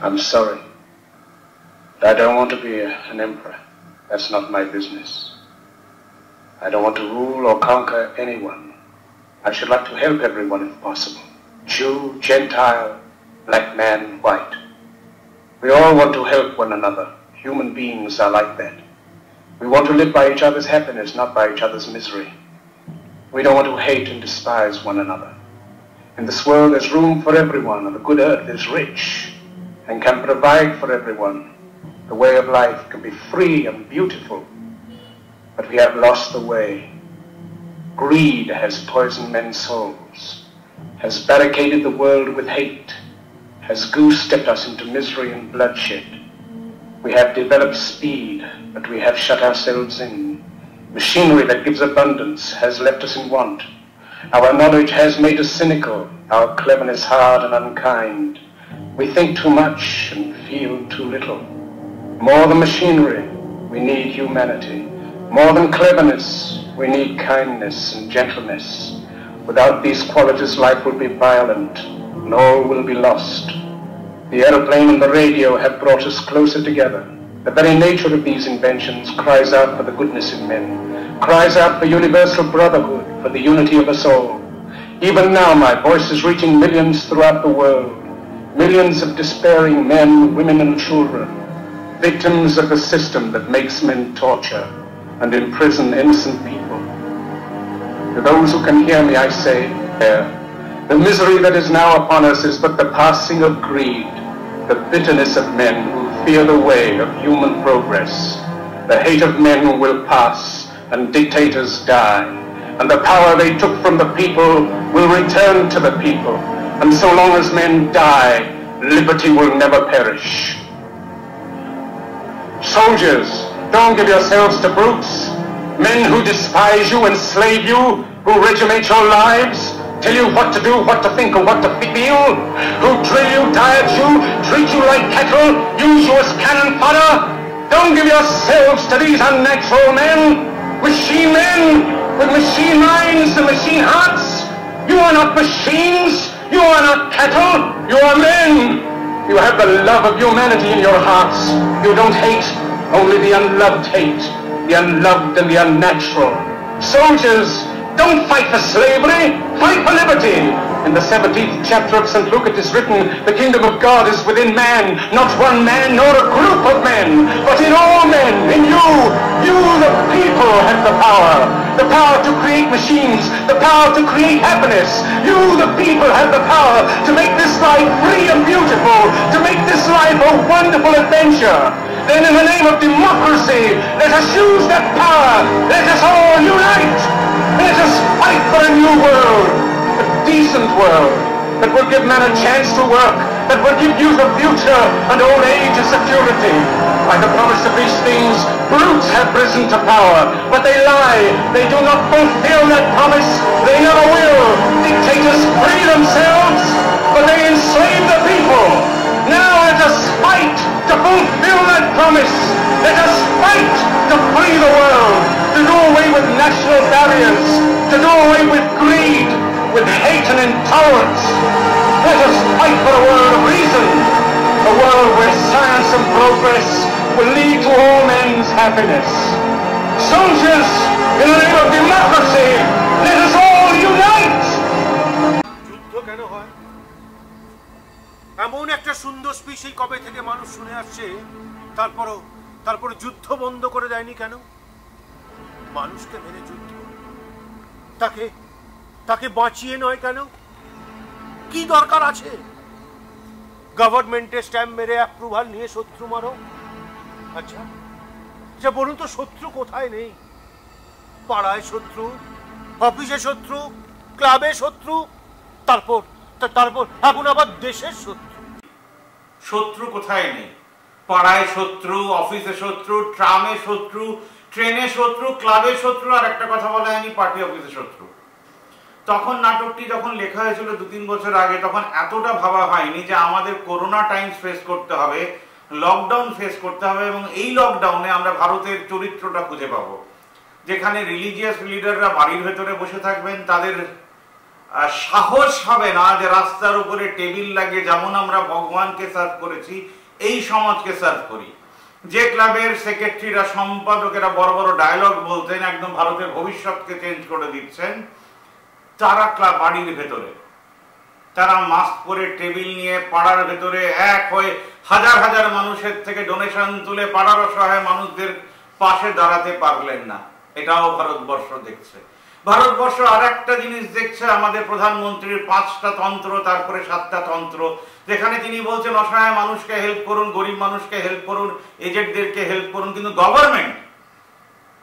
I'm sorry. I don't want to be an emperor. That's not my business. I don't want to rule or conquer anyone. I should like to help everyone if possible. Jew, Gentile, black man, white. We all want to help one another. Human beings are like that. We want to live by each other's happiness, not by each other's misery. We don't want to hate and despise one another. In this world there's room for everyone, and the good earth is rich and can provide for everyone. The way of life can be free and beautiful, but we have lost the way. Greed has poisoned men's souls, has barricaded the world with hate, has goose-stepped us into misery and bloodshed. We have developed speed, but we have shut ourselves in. Machinery that gives abundance has left us in want. Our knowledge has made us cynical, our cleverness hard and unkind. We think too much and feel too little. More than machinery, we need humanity. More than cleverness, we need kindness and gentleness. Without these qualities, life will be violent and all will be lost. The aeroplane and the radio have brought us closer together. The very nature of these inventions cries out for the goodness in men, cries out for universal brotherhood, for the unity of us all. Even now my voice is reaching millions throughout the world, millions of despairing men, women and children, victims of the system that makes men torture and imprison innocent people. To those who can hear me, I say, the misery that is now upon us is but the passing of greed, the bitterness of men who fear the way of human progress. The hate of men will pass and dictators die, and the power they took from the people will return to the people. And so long as men die, liberty will never perish. Soldiers, don't give yourselves to brutes, men who despise you, enslave you, who regiment your lives, tell you what to do, what to think, and what to feel, who drill you, diet you, treat you like cattle, use you as cannon fodder. Don't give yourselves to these unnatural men, machine men with machine minds and machine hearts. You are not machines, you are not cattle, you are men. You have the love of humanity in your hearts. You don't hate, only the unloved hate, the unloved and the unnatural. Soldiers, don't fight for slavery, fight for liberty. In the 17th chapter of St. Luke it is written, the kingdom of God is within man, not one man nor a group of men, but in all men, in you. You, the people, have the power to create machines, the power to create happiness. You, the people, have the power to make this life free and beautiful, to make this life a wonderful adventure. Then in the name of democracy, let us use that power. Let us all unite. Let us fight for a new world, a decent world, that will give men a chance to work, that will give youth a future and old age a security. By the promise of these things, brutes have risen to power, but they lie. They do not fulfill that promise. They never will. Dictators free themselves, but they enslave the people. Now let us fight to fulfill that promise. Let us fight to free the world, to do away with national barriers, to do away with greed, with hate and intolerance. Let us fight for a world of reason, a world where science and progress will lead to all men's happiness. Soldiers, in the name of democracy, let us all unite! যুদ্ধ কেন হয়? এমন একটা সুন্দর speech এই কবে থেকে মানুষ শুনে আসছে, তারপর যুদ্ধ বন্ধ করে দেয়নি কেন? মানুষকে মেরে যুদ্ধ, তাকে বাঁচিয়ে নয় কেন? কি দরকার আছে? গভর্নমেন্টের স্ট্যাম্প মেরে অ্যাপ্রুভাল নিয়ে শত্রু মারো? আচ্ছা বলুন তো, শত্রু কোথায় নেই? পাড়ায় শত্রু, অফিসে শত্রু, ক্লাবে শত্রু, তারপর এখন আবার দেশের শত্রু। শত্রু কোথায় নেই? পাড়ায় শত্রু, অফিসে শত্রু, ট্রামে শত্রু, ট্রেনে শত্রু, ক্লাবে শত্রু, আর একটা কথা বলা হয়নি, পার্টি অফিসে শত্রু। তখন নাটকটি যখন লেখা হয়েছিল 2-3 বছর আগে, তখন এতটা ভাবা হয়নি যে আমাদের করোনা টাইমস ফেস করতে হবে, লকডাউন ফেস করতে হবে, এবং এই লকডাউনে আমরা ভারতের চরিত্রটা খুঁজে পাবো, যেখানে রিলিজিয়াস লিডাররা বাড়ির ভেতরে বসে থাকবেন, তাদের সাহস হবে না যে রাস্তার উপরে টেবিল লাগিয়ে যেমন আমরা ভগবানকে সার্ভ করেছি এই সমাজকে সার্ভ করি। যে ক্লাবের সেক্রেটারিরা সম্পাদকেরা বড় বড় ডায়লগ বলতেন, একদম ভারতের ভবিষ্যৎকে চেঞ্জ করে দিচ্ছেন, তারা ক্লাব বাড়ির ভেতরে তারা মাস্ক পরে টেবিল নিয়ে পাড়ার ভেতরে এক হয়ে হাজার হাজার মানুষের থেকে ডোনেশন তুলে পাড়ার অসহায় মানুষদের পাশে দাঁড়াতে পারলেন না। এটাও ভারতবর্ষ দেখছে। ভারতবর্ষ আর একটা জিনিস দেখছে, আমাদের প্রধানমন্ত্রীর 5টা তন্ত্র, তারপরে 7টা তন্ত্র, যেখানে তিনি বলছেন অসহায় মানুষকে হেল্প করুন, গরিব মানুষকে হেল্প করুন, এজেন্টদেরকে হেল্প করুন, কিন্তু গভর্নমেন্ট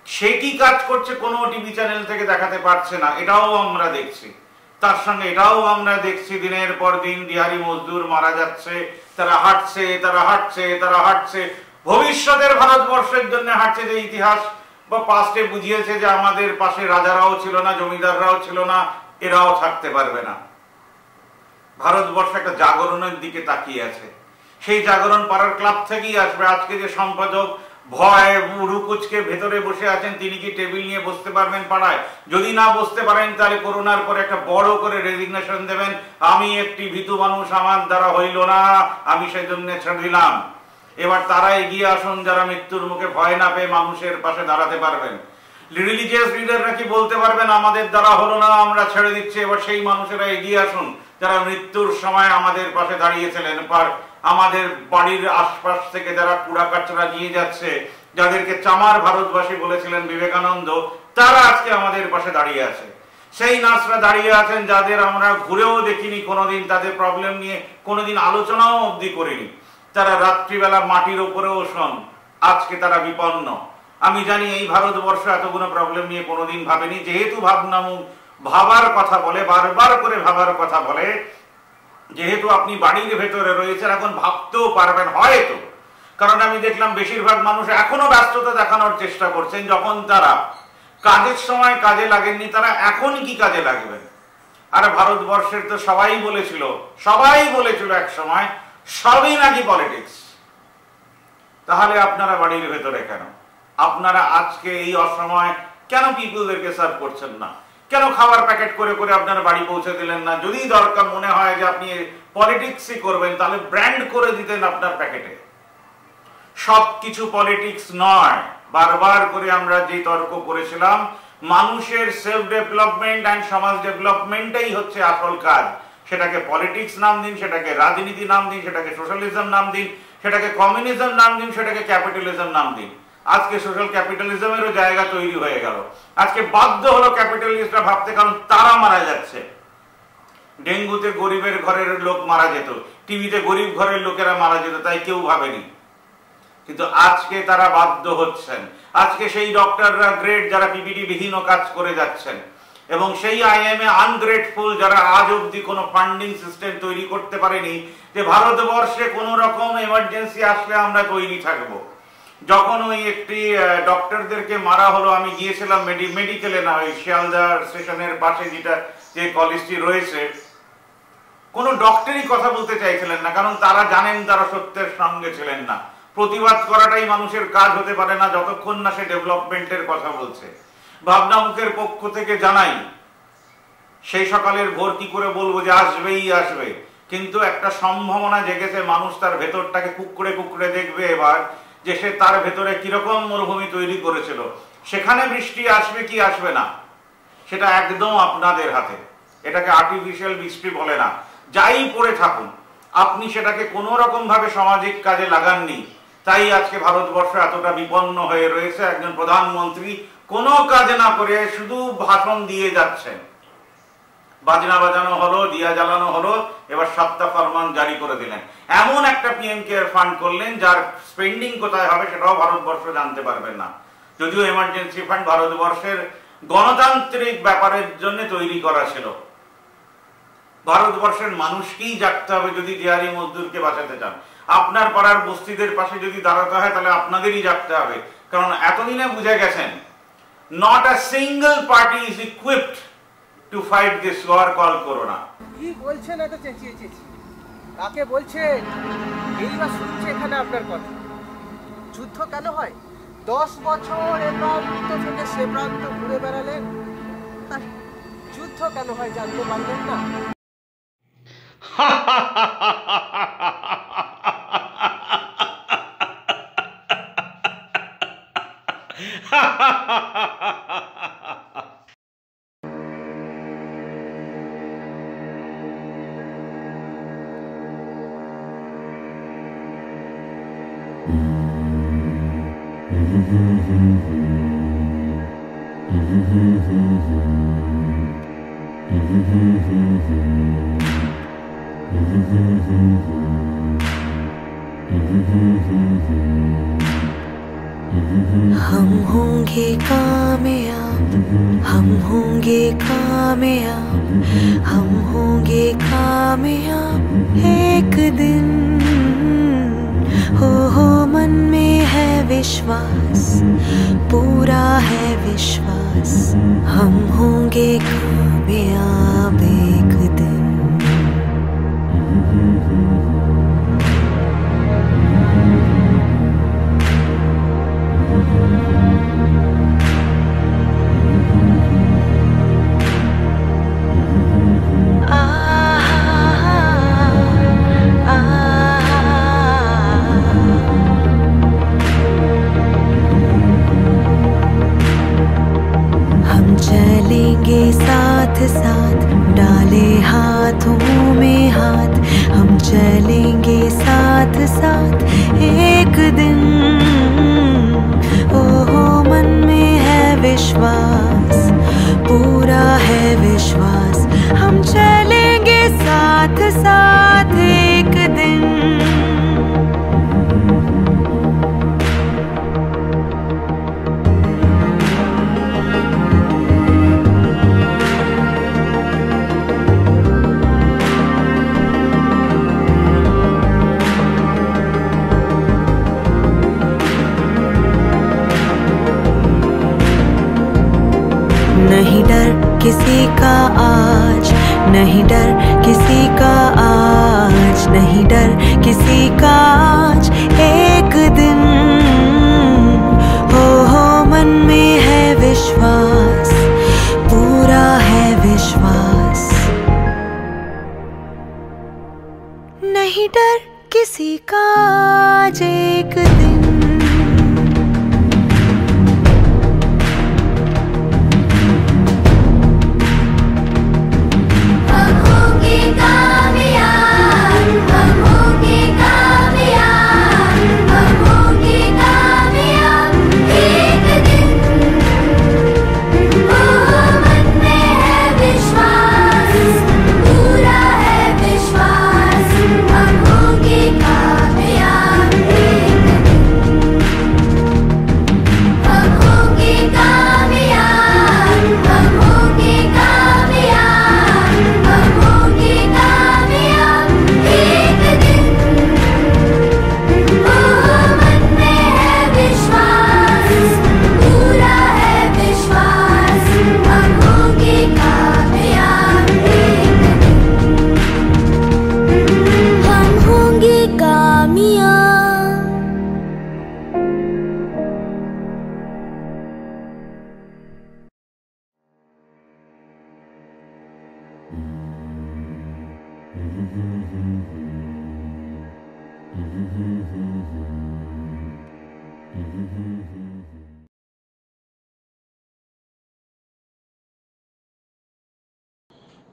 সে কি কাজ করছে কোনো টিভি চ্যানেল থেকে দেখাতে পারছে না। এটাও আমরা দেখছি। তার সঙ্গে এটাও আমরা দেখছি দিনের পর দিন দিহারি মজদুর মারা যাচ্ছে, তারা হাঁটছে তারা হাঁটছে তারা হাঁটছে, ভবিষ্যতের ভারতবর্ষের জন্য হাঁটছে। যে ইতিহাস বা পাস্টে বুঝিয়েছে যে আমাদের পাশে রাজারাও ছিল না, জমিদাররাও ছিল না, এরাও থাকতে পারবে না। ভারতবর্ষ একটা জাগরণের দিকে তাকিয়ে আছে। সেই জাগরণ পাড়ার ক্লাব থেকেই আসবে। আজকে যে সম্পাদক ভয় রুকুচকে ভেতরে বসে আছেন, তিনি কি টেবিল নিয়ে বসতে পারবেন পাড়ায়? যদি না বসতে পারেন তাহলে করোনার পরে একটা বড় করে রেজিগনেশন দেবেন, আমি একটি ভীতু মানুষ, আমার দ্বারা হইল না, আমি সেই জন্য ছেড়ে দিলাম। এবার তারা এগিয়ে আসুন যারা মৃত্যুর মুখে ভয় না পেয়ে মানুষের পাশে দাঁড়াতে পারবেন। রিলিজিয়াস লিডাররা কি বলতে পারবেন আমাদের দ্বারা হলো না, আমরা ছেড়ে দিচ্ছি? এবার সেই মানুষেরা এগিয়ে আসুন যারা মৃত্যুর সময় আমাদের পাশে দাঁড়িয়েছিলেন। আমাদের বাড়ির আশপাশ থেকে যারা কুড়া কাচরা নিয়ে যাচ্ছে, যাদেরকে চামার ভারতবাসী বলেছিলেন বিবেকানন্দ, তারা আজকে আমাদের পাশে দাঁড়িয়ে আছে। সেই নার্সরা দাঁড়িয়ে আছেন যাদের আমরা ঘুরেও দেখিনি কোনোদিন, তাদের প্রবলেম নিয়ে কোনোদিন আলোচনাও অবধি করিনি। তারা রাত্রিবেলা মাটির উপরেও শোন, আজকে তারা বিপন্ন। আমি জানি এই ভারতবর্ষ এতগুলো প্রবলেম নিয়ে কোনোদিন ভাবেনি। যেহেতু ভাবার কথা বলে, বারবার করে ভাবার কথা বলে, যেহেতু আপনি বাড়ির ভেতরে রয়েছেন, এখন ভাবতেও পারবেন হয়তো। কারণ আমি দেখলাম বেশিরভাগ মানুষ এখনো ব্যস্ততা দেখানোর চেষ্টা করছেন। যখন তারা কাজের সময় কাজে লাগেননি, তারা এখন কি কাজে লাগবেন? আর ভারতবর্ষের তো সবাই বলেছিল এক সময় সবই নাকি পলিটিক্স। তাহলে আপনারা বাড়ির ভেতরে কেন? আপনারা আজকে এই অসময় কেন পিপুলদেরকে সার্ভ করছেন না? কেন খাবার প্যাকেট করে করে আপনারা বাড়ি পৌঁছে দিলেন না? যদি দরকার মনে হয় যে আপনি পলিটিক্সই করবেন, তাহলে ব্র্যান্ড করে দিতেন আপনার প্যাকেটে। সবকিছু পলিটিক্স নয়। বারবার করে আমরা যে তর্ক করেছিলাম, মানুষের সেলফ ডেভেলপমেন্ট অ্যান্ড সমাজ ডেভেলপমেন্টই হচ্ছে আসল কাজ। সেটাকে পলিটিক্স নাম দিন, সেটাকে রাজনীতি নাম দিন, সেটাকে সোশ্যালিজম নাম দিন, সেটাকে কমিউনিজম নাম দিন, সেটাকে ক্যাপিটালিজম নাম দিন। আজকে সোশ্যাল ক্যাপিটালিজমেরও জায়গা তৈরি হয়ে গেল। আজকে বাধ্য হলো ক্যাপিটালিস্টরা ভাবতে, কারণ তারা মারা যাচ্ছে। ডেঙ্গুতে গরিবের ঘরের লোক মারা যেত, টিভিতে গরিব ঘরের লোকেরা মারা যেত, তাই কেউ ভাবেনি। কিন্তু আজকে তারা বাধ্য হচ্ছেন। আজকে সেই ডক্টররা গ্রেট যারা পিপিডি বিহীন কাজ করে যাচ্ছেন, এবং সেই আইএমএ আনগ্রেটফুল যারা আজ অব্দি কোনো ফান্ডিং সিস্টেম তৈরি করতে পারেনি যে ভারতবর্ষে কোনো রকম এমার্জেন্সি আসলে আমরা তৈরি থাকবো। যখন ওই একটি ডক্টরদেরকে মারা হলো, আমি গিয়েছিলাম মেডিকেলে, না ওই শিয়ালদা স্টেশনের পাশে যেটা যে কলেজটি রয়েছে, কোনো ডক্টরই কথা বলতে চাইছিলেন না, কারণ তারা জানেন তারা সত্যের সঙ্গে ছিলেন না। প্রতিবাদ করাটাই মানুষের কাজ হতে পারে না যতক্ষণ না সে ডেভেলপমেন্টের কথা বলছে। ভাবনা মুখের পক্ষ থেকে জানাই, সেই সকালের ভোর কি করে বলবো যে আসবেই আসবে, কিন্তু একটা সম্ভাবনা জেগেছে। মানুষ তার ভেতরটাকে কুকড়ে কুকড়ে দেখবে এবার, যে সে তার ভেতরে কিরকম মরুভূমি তৈরি করেছিল। সেখানে বৃষ্টি আসবে কি আসবে না সেটা একদম আপনাদের হাতে। এটাকে আর্টিফিশিয়াল বৃষ্টি বলে না। যাই পড়ে থাকুন, আপনি সেটাকে কোনো রকম ভাবে সামাজিক কাজে লাগাননি, তাই আজকে ভারতবর্ষ এতটা বিপন্ন হয়ে রয়েছে। একজন প্রধানমন্ত্রী কোনো কাজ না করে শুধু ভাষণ দিয়ে যাচ্ছেন। বাজনা বাজানো হলো, দিয়া জ্বালানো হলো, এবার 7টা ফরমান জারি করে দিলেন। এমন একটা পিএম কেয়ার ফান্ড করলেন যার স্পেন্ডিং কোথায় হবে সেটাও ভারতবর্ষ জানতে পারবেন না। যদিও এমার্জেন্সি ফান্ড ভারতবর্ষের গণতান্ত্রিক ব্যাপারের জন্য তৈরি করা ছিল। ভারতবর্ষের মানুষকেই জাগতে হবে যদি দিহারি মজদুরকে বাঁচাতে চান। আপনার পাড়ার বস্তিদের পাশে যদি দাঁড়াতে হয় তাহলে আপনাদেরই জাগতে হবে, কারণ এতদিনে বুঝে গেছেন not a single party is equipped to fight this war called corona. কি বলছেন এত চেঁচিয়ে চেঁচিয়ে? কাকে বলছেন? এইবার শুনছে এখানে আপনার কথা। যুদ্ধ কেন হয়? 10 বছর এ প্রান্ত থেকে সে প্রান্ত ঘুরে বেড়ালেন, যুদ্ধ যুদ্ধ কেন হয় জানতে পারবেন না? हम होंगे कामयाब, हम होंगे कामयाब, हम होंगे कामयाब एक दिन। हो मन में है विश्वास, पूरा है विश्वास, हम होंगे कामयाब एक दिन। चलेंगे साथ साथ, डाले हाथों में हाथ, हम चलेंगे साथ साथ एक दिन। ओहो मन में है विश्वास, पूरा है विश्वास, हम चलेंगे साथ साथ एक दिन। नहीं डर किसी का आज, नहीं डर किसी का आज, नहीं डर किसी का आज एक दिन। हो मन में है विश्वास, पूरा है विश्वास, नहीं डर किसी का आज एक दिन।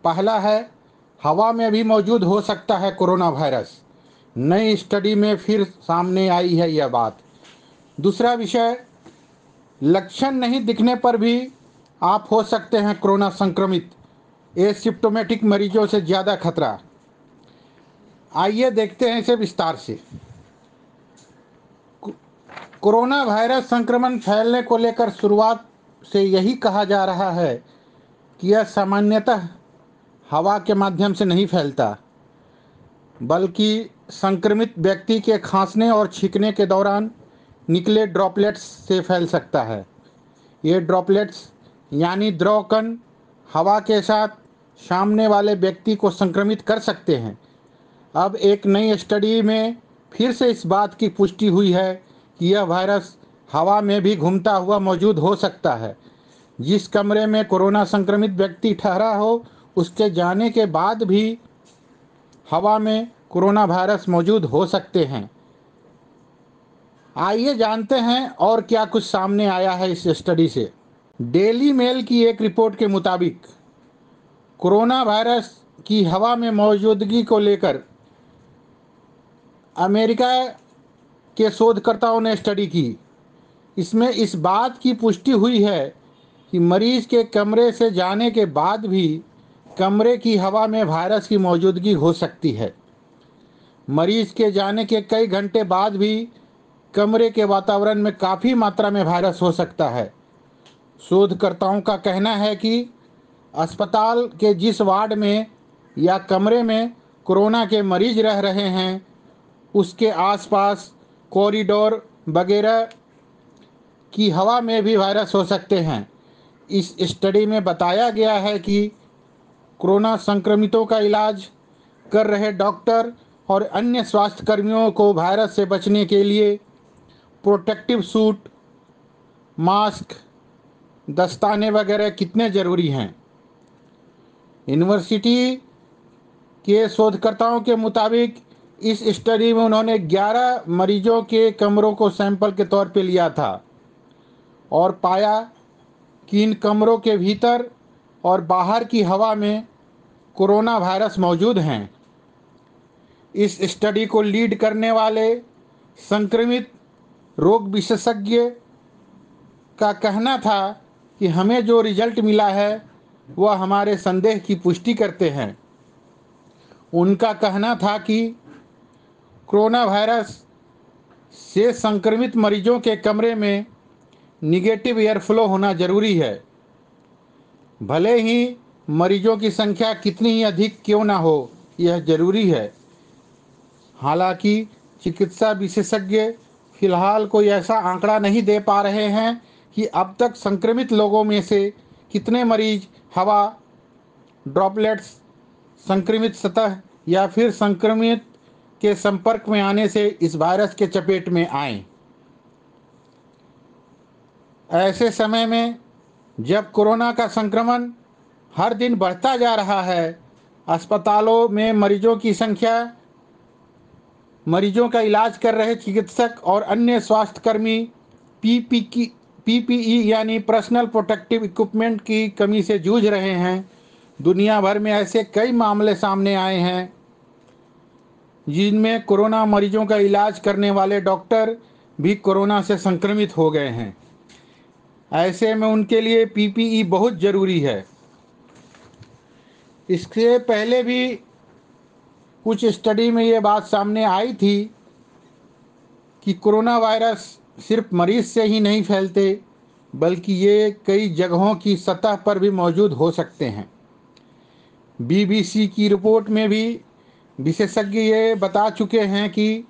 पहला है, हवा में भी मौजूद हो सकता है कोरोना वायरस। नई स्टडी में फिर सामने आई है यह बात। दूसरा विषय, लक्षण नहीं दिखने पर भी आप हो सकते हैं कोरोना संक्रमित, एसिम्प्टोमेटिक मरीजों से ज़्यादा खतरा। आइए देखते हैं इसे विस्तार से। कोरोना वायरस संक्रमण फैलने को लेकर शुरुआत से यही कहा जा रहा है कि यह सामान्यतः हवा के माध्यम से नहीं फैलता, बल्कि संक्रमित व्यक्ति के खांसने और छींकने के दौरान निकले ड्रॉपलेट्स से फैल सकता है। ये ड्रॉपलेट्स यानी द्रव कण हवा के साथ सामने वाले व्यक्ति को संक्रमित कर सकते हैं। अब एक नई स्टडी में फिर से इस बात की पुष्टि हुई है कि यह वायरस हवा में भी घूमता हुआ मौजूद हो सकता है। जिस कमरे में कोरोना संक्रमित व्यक्ति ठहरा हो उसके जाने के बाद भी हवा में कोरोना वायरस मौजूद हो सकते हैं। आइए जानते हैं और क्या कुछ सामने आया है इस स्टडी से। डेली मेल की एक रिपोर्ट के मुताबिक कोरोना वायरस की हवा में मौजूदगी को लेकर अमेरिका के शोधकर्ताओं ने स्टडी की। इसमें इस बात की पुष्टि हुई है कि मरीज के कमरे से जाने के बाद भी कमरे की हवा में वायरस की मौजूदगी हो सकती है। मरीज के जाने के कई घंटे बाद भी कमरे के वातावरण में काफ़ी मात्रा में वायरस हो सकता है। शोधकर्ताओं का कहना है कि अस्पताल के जिस वार्ड में या कमरे में कोरोना के मरीज रह रहे हैं उसके आसपास कॉरिडोर वगैरह की हवा में भी वायरस हो सकते हैं। इस स्टडी में बताया गया है कि कोरोना संक्रमितों का इलाज कर रहे डॉक्टर और अन्य स्वास्थ्य कर्मियों को वायरस से बचने के लिए प्रोटेक्टिव सूट, मास्क, दस्ताने वगैरह कितने ज़रूरी हैं। यूनिवर्सिटी के शोधकर्ताओं के मुताबिक इस स्टडी में उन्होंने 11 मरीजों के कमरों को सैंपल के तौर पे लिया था और पाया कि इन कमरों के भीतर और बाहर की हवा में कोरोना वायरस मौजूद हैं। इस स्टडी को लीड करने वाले संक्रमित रोग विशेषज्ञ का कहना था कि हमें जो रिजल्ट मिला है वह हमारे संदेह की पुष्टि करते हैं। उनका कहना था कि कोरोना वायरस से संक्रमित मरीजों के कमरे में निगेटिव एयर फ्लो होना जरूरी है, भले ही मरीजों की संख्या कितनी ही अधिक क्यों ना हो, यह जरूरी है। हालांकि चिकित्सा विशेषज्ञ फिलहाल कोई ऐसा आंकड़ा नहीं दे पा रहे हैं कि अब तक संक्रमित लोगों में से कितने मरीज हवा, ड्रॉपलेट्स, संक्रमित सतह या फिर संक्रमित के संपर्क में आने से इस वायरस के चपेट में आए। ऐसे समय में जब कोरोना का संक्रमण हर दिन बढ़ता जा रहा है, अस्पतालों में मरीजों की संख्या, मरीजों का इलाज कर रहे चिकित्सक और अन्य स्वास्थ्यकर्मी पीपीई यानी पर्सनल प्रोटेक्टिव इक्विपमेंट की कमी से जूझ रहे हैं। दुनिया भर में ऐसे कई मामले सामने आए हैं जिनमें कोरोना मरीजों का इलाज करने वाले डॉक्टर भी कोरोना से संक्रमित हो गए हैं। ऐसे में उनके लिए पीपीई बहुत ज़रूरी है। इससे पहले भी कुछ स्टडी में ये बात सामने आई थी कि कोरोना वायरस सिर्फ मरीज से ही नहीं फैलते बल्कि ये कई जगहों की सतह पर भी मौजूद हो सकते हैं। बीबीसी की रिपोर्ट में भी विशेषज्ञ ये बता चुके हैं कि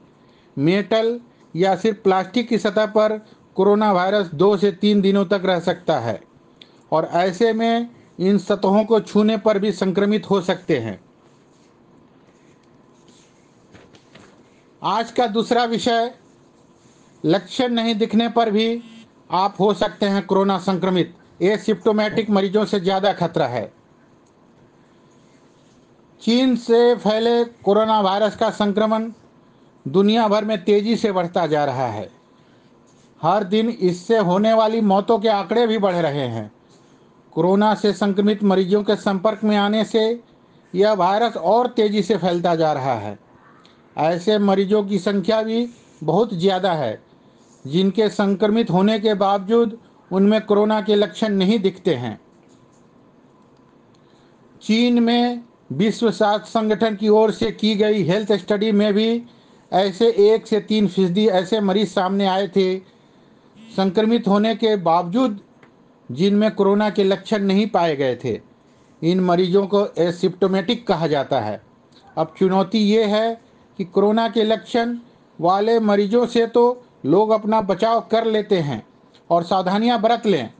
मेटल या सिर्फ प्लास्टिक की सतह पर कोरोना वायरस 2 से 3 दिनों तक रह सकता है और ऐसे में इन सतहों को छूने पर भी संक्रमित हो सकते हैं। आज का दूसरा विषय, लक्षण नहीं दिखने पर भी आप हो सकते हैं कोरोना संक्रमित। एसिम्प्टोमेटिक मरीजों से ज़्यादा खतरा है। चीन से फैले कोरोना वायरस का संक्रमण दुनिया भर में तेजी से बढ़ता जा रहा है। हर दिन इससे होने वाली मौतों के आंकड़े भी बढ़ रहे हैं। कोरोना से संक्रमित मरीजों के संपर्क में आने से यह वायरस और तेजी से फैलता जा रहा है। ऐसे मरीजों की संख्या भी बहुत ज़्यादा है जिनके संक्रमित होने के बावजूद उनमें कोरोना के लक्षण नहीं दिखते हैं। चीन में विश्व स्वास्थ्य संगठन की ओर से की गई हेल्थ स्टडी में भी ऐसे 1 से 3% ऐसे मरीज सामने आए थे संक्रमित होने के बावजूद जिनमें कोरोना के लक्षण नहीं पाए गए थे। इन मरीजों को एसिम्प्टोमेटिक कहा जाता है। अब चुनौती ये है कि कोरोना के लक्षण वाले मरीजों से तो लोग अपना बचाव कर लेते हैं और सावधानियां बरत लें,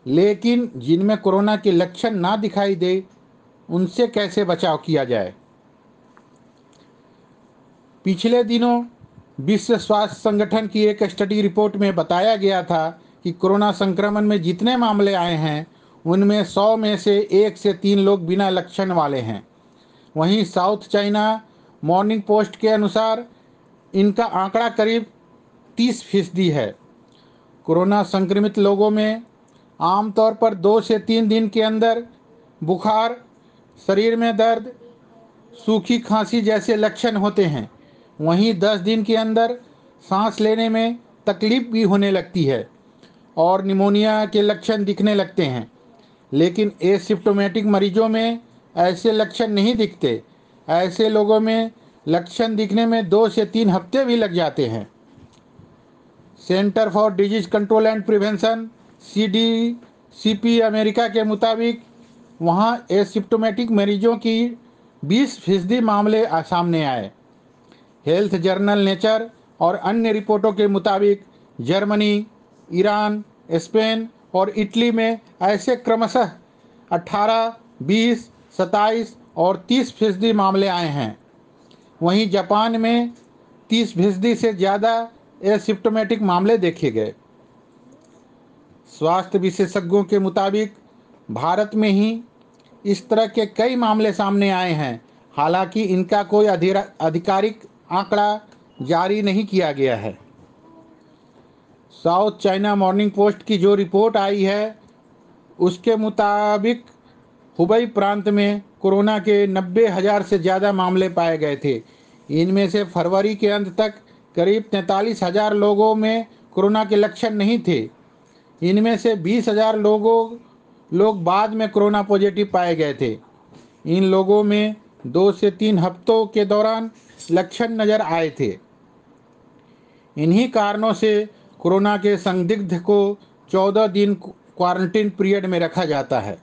लेकिन जिनमें कोरोना के लक्षण ना दिखाई दे उनसे कैसे बचाव किया जाए। पिछले दिनों विश्व स्वास्थ्य संगठन की एक स्टडी रिपोर्ट में बताया गया था कि कोरोना संक्रमण में जितने मामले आए हैं उनमें 100 में से 1 से 3 लोग बिना लक्षण वाले हैं। वहीं साउथ चाइना मॉर्निंग पोस्ट के अनुसार इनका आंकड़ा करीब 30% है। कोरोना संक्रमित लोगों में आमतौर पर 2 से 3 दिन के अंदर बुखार, शरीर में दर्द, सूखी खांसी जैसे लक्षण होते हैं। वहीं 10 दिन के अंदर सांस लेने में तकलीफ भी होने लगती है और निमोनिया के लक्षण दिखने लगते हैं। लेकिन एसिम्प्टोमेटिक मरीजों में ऐसे लक्षण नहीं दिखते। ऐसे लोगों में लक्षण दिखने में 2 से 3 हफ्ते भी लग जाते हैं। Centre for disease control and prevention CDCP America के मुताबिक वहाँ एसिम्प्टोमेटिक मरीजों की 20% मामले सामने आए। हेल्थ जर्नल नेचर और अन्य रिपोर्टों के मुताबिक जर्मनी, ईरान, स्पेन और इटली में ऐसे क्रमशः 18, 20, 27 और 30% मामले आए हैं। वहीं जापान में 30% से ज़्यादा एसिम्प्टोमेटिक मामले देखे गए। स्वास्थ्य विशेषज्ञों के मुताबिक भारत में ही इस तरह के कई मामले सामने आए हैं। हालांकि इनका कोई आधिकारिक आंकड़ा जारी नहीं किया गया है। साउथ चाइना मॉर्निंग पोस्ट की जो रिपोर्ट आई है उसके मुताबिक हुबई प्रांत में कोरोना के 90,000 से ज़्यादा मामले पाए गए थे। इनमें से फरवरी के अंत तक करीब 43,000 लोगों में कोरोना के लक्षण नहीं थे। इनमें से 20,000 लोग बाद में कोरोना पॉजिटिव पाए गए थे। इन लोगों में 2 से 3 हफ्तों के दौरान लक्षण नज़र आए थे। इन्हीं कारणों से कोरोना के संदिग्ध को 14 दिन क्वारंटीन पीरियड में रखा जाता है।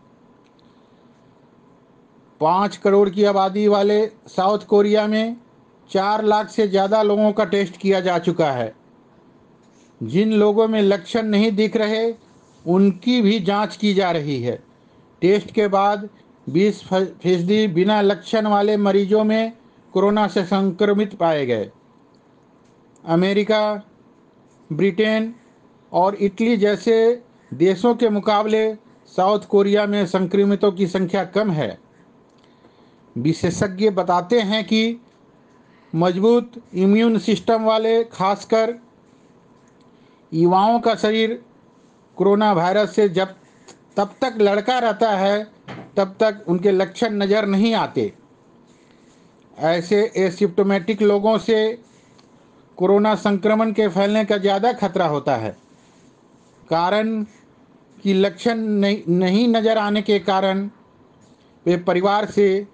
5 करोड़ की आबादी वाले साउथ कोरिया में 4 लाख से ज़्यादा लोगों का टेस्ट किया जा चुका है। जिन लोगों में लक्षण नहीं दिख रहे उनकी भी जांच की जा रही है। टेस्ट के बाद 20% बिना लक्षण वाले मरीजों में कोरोना से संक्रमित पाए गए। अमेरिका, ब्रिटेन और इटली जैसे देशों के मुकाबले साउथ कोरिया में संक्रमितों की संख्या कम है। विशेषज्ञ बताते हैं कि मजबूत इम्यून सिस्टम वाले खासकर युवाओं का शरीर कोरोना वायरस से तब तक लड़का रहता है तब तक उनके लक्षण नज़र नहीं आते। ऐसे एसिम्प्टोमेटिक लोगों से कोरोना संक्रमण के फैलने का ज़्यादा खतरा होता है। कारण कि लक्षण नहीं नज़र आने के कारण वे परिवार से,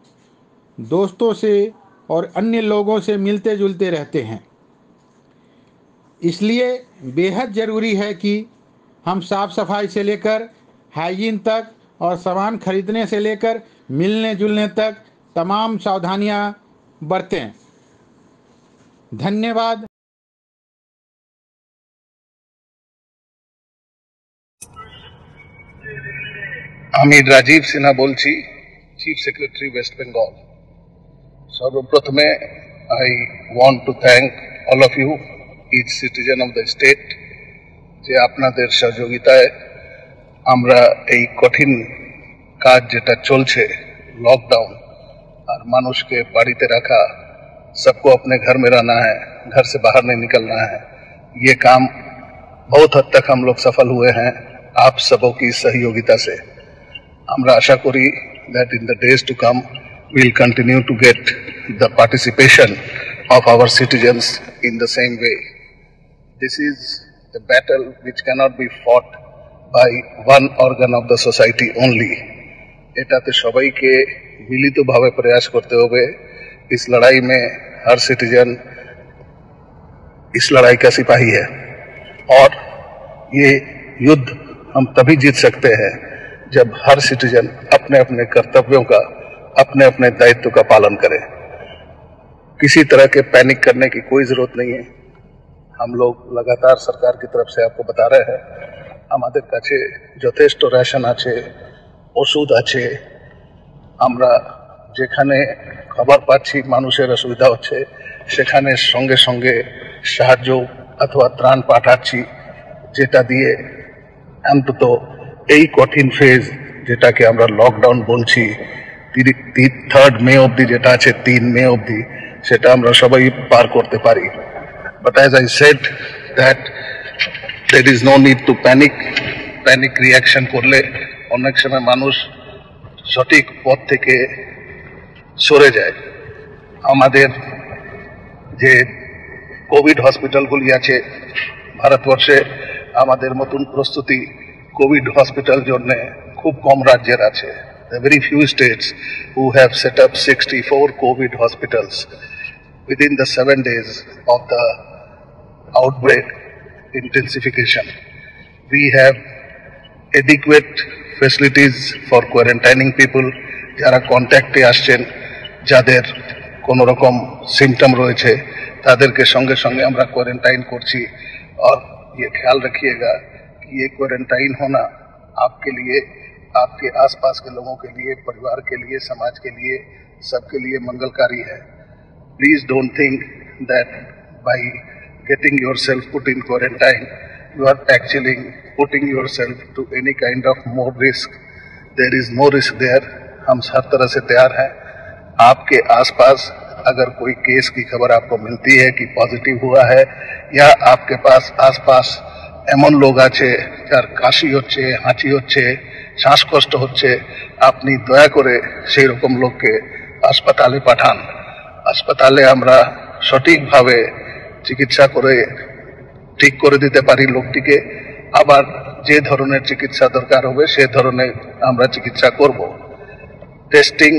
दोस्तों से और अन्य लोगों से मिलते जुलते रहते हैं। इसलिए बेहद ज़रूरी है कि हम साफ सफाई से लेकर हाइजीन तक और सामान खरीदने से लेकर मिलने जुलने तक तमाम सावधानियां बरतें। धन्यवाद। আমি রাজীব সিনহা বলছি, চিফ সেক্রেটারি ওয়েস্ট বেঙ্গল। সর্বপ্রথমে I want to thank all of you, each citizen of the state, যে আপনাদের সহযোগিতায় আমরা এই কঠিন কাজ যেটা চলছে, लॉकडाउन और मानुष के बाड़ीते रखा, सबको अपने घर में रहना है, घर से बाहर नहीं निकलना है, ये काम बहुत हद तक हम लोग सफल हुए हैं आप सबों की सहयोगिता से। हमरा आशा करी that in the days to come we'll continue to get the participation of our citizens in the same way. This is a battle which cannot be fought by one organ of the society only. এটাতে সবাইকে মিলিতভাবে প্রয়াস করতে হবে। इस लड़ाई में हर citizen इस लड़ाई का सिपाही है और ये युद्ध हम तभी जीत सकते हैं जब हर सिटीजन अपने अपने कर्तव्यों का, अपने अपने दायित्व का पालन करे। किसी तरह के पैनिक करने की कोई जरूरत नहीं है। हम लोग लगातार सरकार की तरफ से आपको बता रहे हैं, আমাদের কাছে যথেষ্ট রেশন আছে, ওষুধ আছে। আমরা যেখানে খবর পাচ্ছি মানুষের অসুবিধা হচ্ছে সেখানে সঙ্গে সঙ্গে সাহায্য অথবা ত্রাণ পাঠাচ্ছি, যেটা দিয়ে অন্তত এই কঠিন ফেজ যেটাকে আমরা লকডাউন বলছি 3rd মে অবধি যেটা আছে 3 মে অবধি সেটা আমরা সবাই পার করতে পারি। But as I said that there is no need to panic reaction করলে অনেক সময় মানুষ সঠিক পথ থেকে সরে যায়। আমাদের যে কোভিড হসপিটালগুলি আছে ভারতবর্ষে আমাদের মতন প্রস্তুতি কোভিড হসপিটাল জন্য খুব কম রাজ্যের আছে। The very few states who have set up 64 COVID hospitals within the 7 days of the outbreak intensification. We have adequate facilities for quarantining people যারা কন্ট্যাক্টে আসছেন, যাদের কোনো রকম সিমটম রয়েছে তাদেরকে সঙ্গে সঙ্গে আমরা क्वारंटाइन করছি। और ये ख्याल रखिएगा कि ये क्वारंटाइन होना आपके लिए, आपके आसपास के लोगों के लिए, परिवार के लिए, समाज के लिए, सबके लिए मंगलकारी है। Please don't think that by getting yourself put in quarantine you are actually putting yourself to any kind of more risk. There is no risk there. हम हर तरह से तैयार हैं। आपके आसपास अगर कोई केस की खबर आपको मिलती है कि पॉजिटिव हुआ है या आपके पास आसपास এমন লোক আছে যার কাশি হচ্ছে, হাঁচি হচ্ছে, শ্বাসকষ্ট হচ্ছে, আপনি দয়া করে সেই রকম লোককে হাসপাতালে পাঠান। হাসপাতালে আমরা সঠিকভাবে চিকিৎসা করে ঠিক করে দিতে পারি লোকটিকে, আবার যে ধরনের চিকিৎসা দরকার হবে সে ধরনের আমরা চিকিৎসা করব। টেস্টিং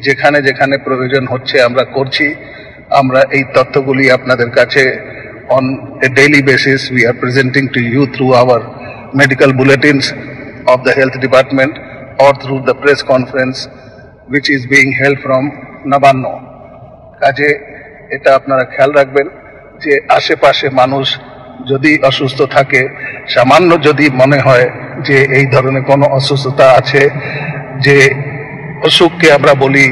যেখানে যেখানে প্রয়োজন হচ্ছে আমরা করছি। আমরা এই তথ্যগুলি আপনাদের কাছে on a daily basis we are presenting to you through our medical bulletins of the health department or through the press conference which is being held from Nabanno. কাজে এটা আপনারা খেয়াল রাখবেন যে আশেপাশে মানুষ যদি অসুস্থ থাকে, সামান্য যদি মনে হয় যে এই ধরনের কোনো অসুস্থতা আছে, যে অসুখকে আমরা বলি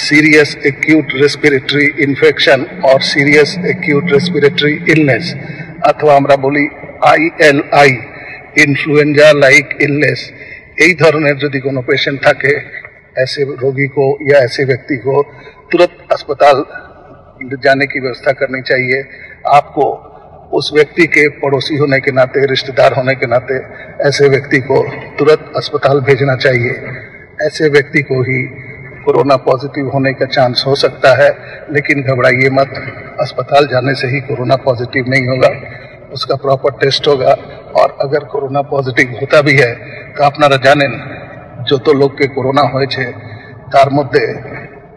serious acute respiratory infection or serious acute respiratory illness अथवा আমরা বলি ILI influenza like illness, এই ধরনের যদি কোনো पेशेंट থাকে ऐसे रोगी को या ऐसे व्यक्ति को तुरंत अस्पताल जाने की व्यवस्था करनी चाहिए। आपको उस व्यक्ति के पड़ोसी होने के नाते, रिश्तेदार होने के नाते ऐसे व्यक्ति को तुरंत अस्पताल भेजना चाहिए। ऐसे व्यक्ति को ही कोरोना पॉजिटिव होने का चांस हो सकता है, लेकिन घबराइए मत। अस्पताल जाने से ही कोरोना पॉजिटिव नहीं होगा, उसका प्रॉपर टेस्ट होगा। और अगर कोरोना पॉजिटिव होता भी है तो আপনারা জানেন যত লোককে করোনা হয়েছে তার মধ্যে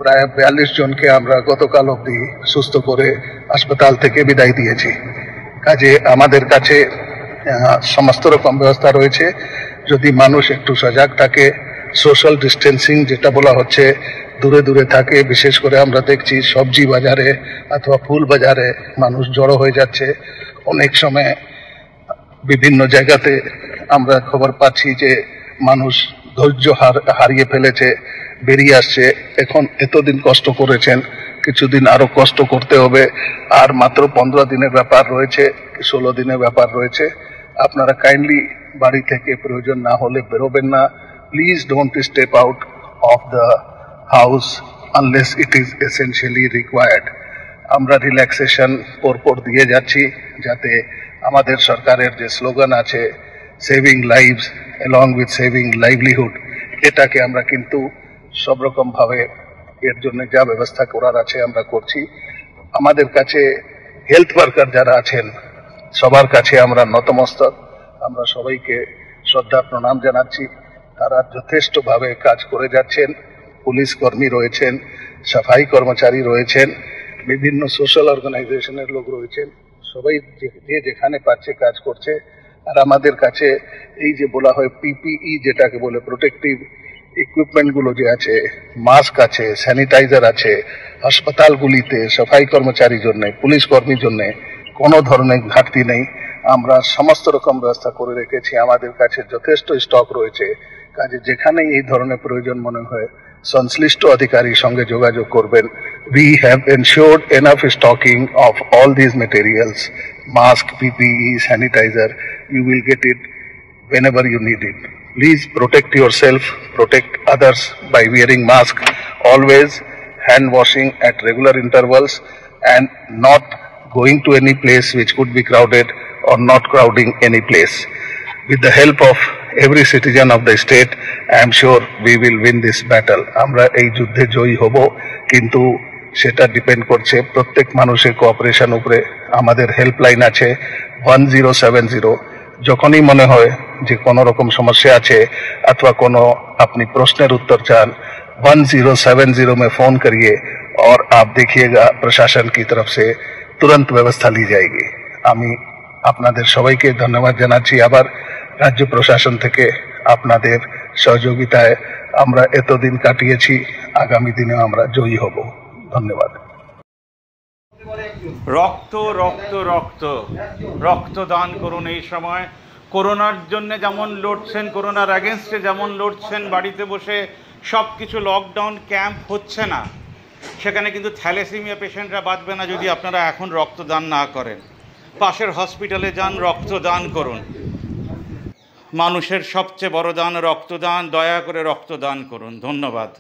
প্রায় 42 জনকে আমরা গতকাল অবধি সুস্থ করে হাসপাতাল থেকে বিদায় দিয়েছি। কাজে আমাদের কাছে সমস্ত রকম ব্যবস্থা রয়েছে। যদি মানুষ একটু সজাগ থাকে, সোশ্যাল ডিস্টেন্সিং যেটা বলা হচ্ছে দূরে দূরে থাকে, বিশেষ করে আমরা দেখছি সবজি বাজারে অথবা ফুল বাজারে মানুষ জড়ো হয়ে যাচ্ছে। অনেক সময় বিভিন্ন জায়গাতে আমরা খবর পাচ্ছি যে মানুষ ধৈর্য হারিয়ে ফেলেছে, বেরিয়ে আসছে। এখন এতদিন কষ্ট করেছেন, কিছুদিন আরো কষ্ট করতে হবে। আর মাত্র 15 দিনের ব্যাপার রয়েছে, 16 দিনের ব্যাপার রয়েছে। আপনারা কাইন্ডলি বাড়ি থেকে প্রয়োজন না হলে বেরোবেন না। Please don't step out of the house unless it is essentially required. আমরা রিল্যাক্সেশন পরপর দিয়ে যাচ্ছি যাতে আমাদের সরকারের যে স্লোগান আছে saving lives along with saving livelihood, এটাকে আমরা কিন্তু সব রকম ভাবে এর জন্য যা ব্যবস্থা করার আছে আমরা করছি। আমাদের কাছে হেলথ ওয়ার্কার যারা আছেন সবার কাছে আমরা নতমস্তক। আমরা সবাইকে শ্রদ্ধা প্রণাম জানাচ্ছি। তারা যথেষ্টভাবে কাজ করে যাচ্ছেন। পুলিশ কর্মী রয়েছেন, সাফাই কর্মচারী রয়েছেন, বিভিন্ন সোশ্যাল অর্গানাইজেশনের লোক রয়েছেন। সবাই যে যেখানে পাচ্ছে কাজ করছে। আর আমাদের কাছে এই যে বলা হয় পিপিই যেটাকে বলে প্রোটেক্টিভ ইকুইপমেন্ট গুলো যে আছে, মাস্ক আছে, স্যানিটাইজার আছে, হাসপাতালগুলিতে সাফাই কর্মচারীর জন্য, পুলিশ কর্মীর জন্য কোনো ধরনের ঘাটতি নেই। আমরা সমস্ত রকম ব্যবস্থা করে রেখেছি। আমাদের কাছে যথেষ্ট স্টক রয়েছে। কাজে যেখানেই এই ধরনের প্রয়োজন মনে হয় সংশ্লিষ্ট অধিকারীর সঙ্গে যোগাযোগ করবেন। We have ensured enough stocking of all these materials, mask, PPE, sanitizer. You will get it whenever you need it. Please protect yourself, protect others by wearing mask, always hand washing at regular intervals, and not going to any place which could be crowded or not crowding any place. With the help of every citizen of the state, I am sure we will win this battle. আমরা এই যুদ্ধে জয়ী হব, কিন্তু সেটা depend করছে প্রত্যেক মানুষের cooperation উপরে। আমাদের হেল্পলাইন আছে 1070। যখনই মনে হয় যে কোনো রকম সমস্যা আছে अथवा কোনো अपनी प्रश्নের उत्तर चान 1070 में फोन करिए और आप देखिएगा प्रशासन की तरफ से तुरंत व्यवस्था ली जाएगी। আমি আপনাদের সবাইকে ধন্যবাদ জানাচ্ছি। আবার রাজ্য প্রশাসন থেকে আপনাদের সহযোগিতায় আমরা এতদিন কাটিয়েছি, আগামী দিনে আমরা জয়ী হব। ধন্যবাদ। রক্ত রক্ত রক্ত রক্তদান করুন। এই সময় করোনার জন্য যেমন লড়ছেন, করোনার অ্যাগেনস্টে যেমন লড়ছেন, বাড়িতে বসে সব কিছু লকডাউন ক্যাম্প হচ্ছে না, সেখানে কিন্তু থ্যালাসেমিয়া পেশেন্টরা বাঁচবে না যদি আপনারা এখন রক্তদান না করেন। পাশের হসপিটালে যান, রক্তদান করুন। মানুষের সবচেয়ে বড় দান রক্তদান। দয়া করে রক্তদান করুন। ধন্যবাদ।